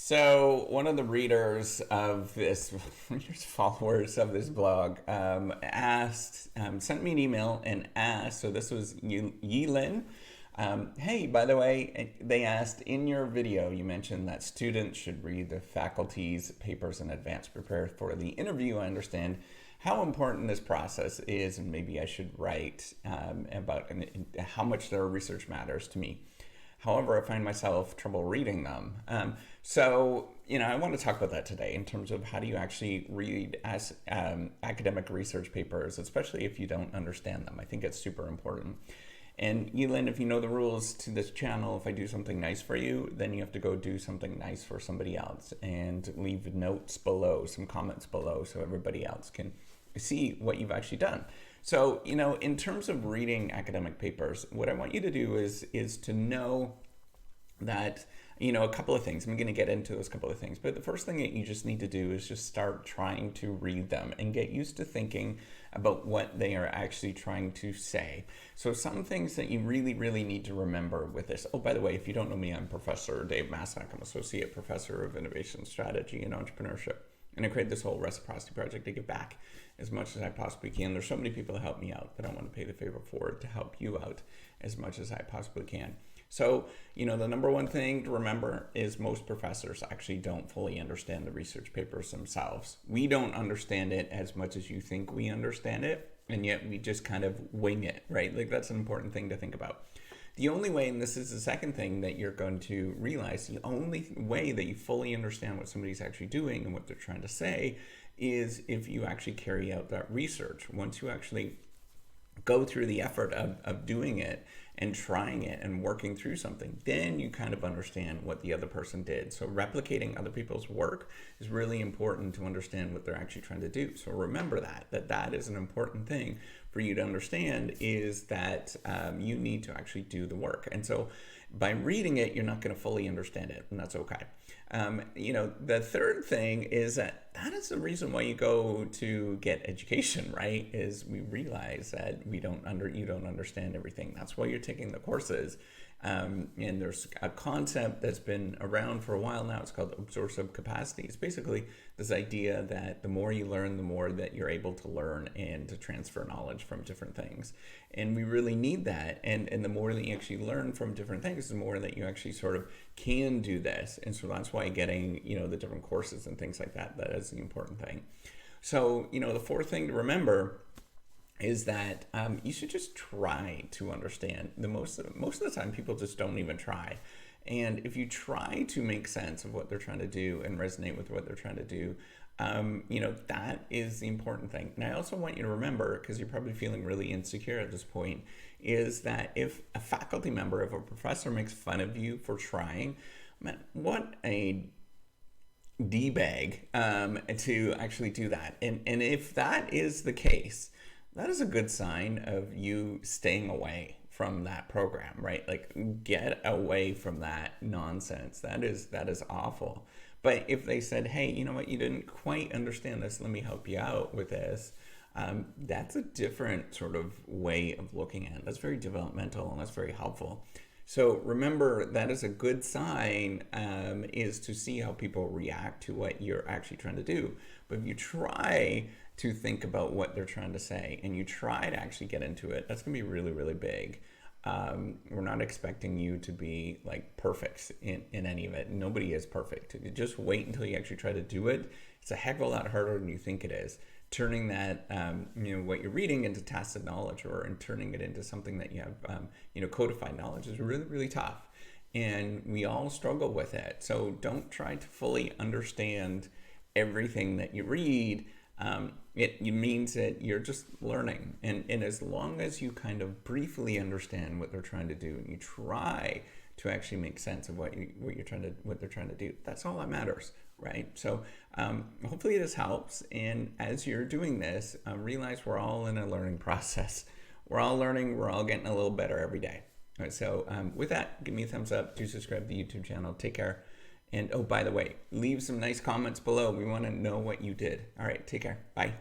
So one of the followers of this blog, sent me an email and asked. So this was Yilin. Hey, by the way, they asked in your video, you mentioned that students should read the faculty's papers in advance, prepare for the interview. I understand how important this process is, and maybe I should write about how much their research matters to me. However, I find myself trouble reading them. I want to talk about that today in terms of how do you actually read academic research papers, especially if you don't understand them. I think it's super important. And Elin, if you know the rules to this channel, if I do something nice for you, then you have to go do something nice for somebody else and leave notes below, some comments below, so everybody else can see what you've actually done. So, in terms of reading academic papers, what I want you to do is to know that, a couple of things. I'm going to get into those couple of things. But the first thing that you just need to do is just start trying to read them and get used to thinking about what they are actually trying to say. So some things that you really, really need to remember with this. Oh, by the way, if you don't know me, I'm Professor Dave Massack. I'm Associate Professor of Innovation Strategy and Entrepreneurship. And I created this whole reciprocity project to give back as much as I possibly can. There's so many people that help me out that I want to pay the favor forward to help you out as much as I possibly can. So, the number one thing to remember is most professors actually don't fully understand the research papers themselves. We don't understand it as much as you think we understand it, and yet we just kind of wing it, right? Like, that's an important thing to think about. The only way, and this is the second thing that you're going to realize, the only way that you fully understand what somebody's actually doing and what they're trying to say is if you actually carry out that research. Once you actually go through the effort of doing it and trying it and working through something, then you kind of understand what the other person did. So replicating other people's work is really important to understand what they're actually trying to do. So remember that is an important thing for you to understand, is that you need to actually do the work. And so by reading it, you're not going to fully understand it, and that's okay. The third thing is that is the reason why you go to get education, right? Is we realize that you don't understand everything. That's why you're taking the courses. And there's a concept that's been around for a while now. It's called absorptive capacity. It's basically this idea that the more you learn, the more that you're able to learn and to transfer knowledge from different things. And we really need that. And the more that you actually learn from different things, the more that you actually sort of can do this. And so that's why getting, the different courses and things like that is the important thing. So, the fourth thing to remember is that you should just try to understand. Most of the time, people just don't even try. And if you try to make sense of what they're trying to do and resonate with what they're trying to do, that is the important thing. And I also want you to remember, because you're probably feeling really insecure at this point, is that if a faculty member, if a professor makes fun of you for trying, man, what a D-bag to actually do that. And if that is the case, that is a good sign of you staying away from that program, right? Like, get away from that nonsense. That is awful. But if they said, hey, you know what, you didn't quite understand this, let me help you out with this, that's a different sort of way of looking at it. That's very developmental, and that's very helpful. So remember, that is a good sign, is to see how people react to what you're actually trying to do. But if you try to think about what they're trying to say and you try to actually get into it, that's going to be really, really big. We're not expecting you to be like perfect in any of it. Nobody is perfect. Just wait until you actually try to do it. It's a heck of a lot harder than you think it is. Turning that, what you're reading into tacit knowledge, or turning it into something that you have, codified knowledge, is really, really tough. And we all struggle with it. So don't try to fully understand everything that you read. It means that you're just learning. And as long as you kind of briefly understand what they're trying to do, and you try to actually make sense of what they're trying to do, that's all that matters, right? So hopefully this helps. And as you're doing this, realize we're all in a learning process. We're all learning. We're all getting a little better every day. All right, so with that, give me a thumbs up. Do subscribe to the YouTube channel. Take care. And oh, by the way, leave some nice comments below. We want to know what you did. All right, take care. Bye.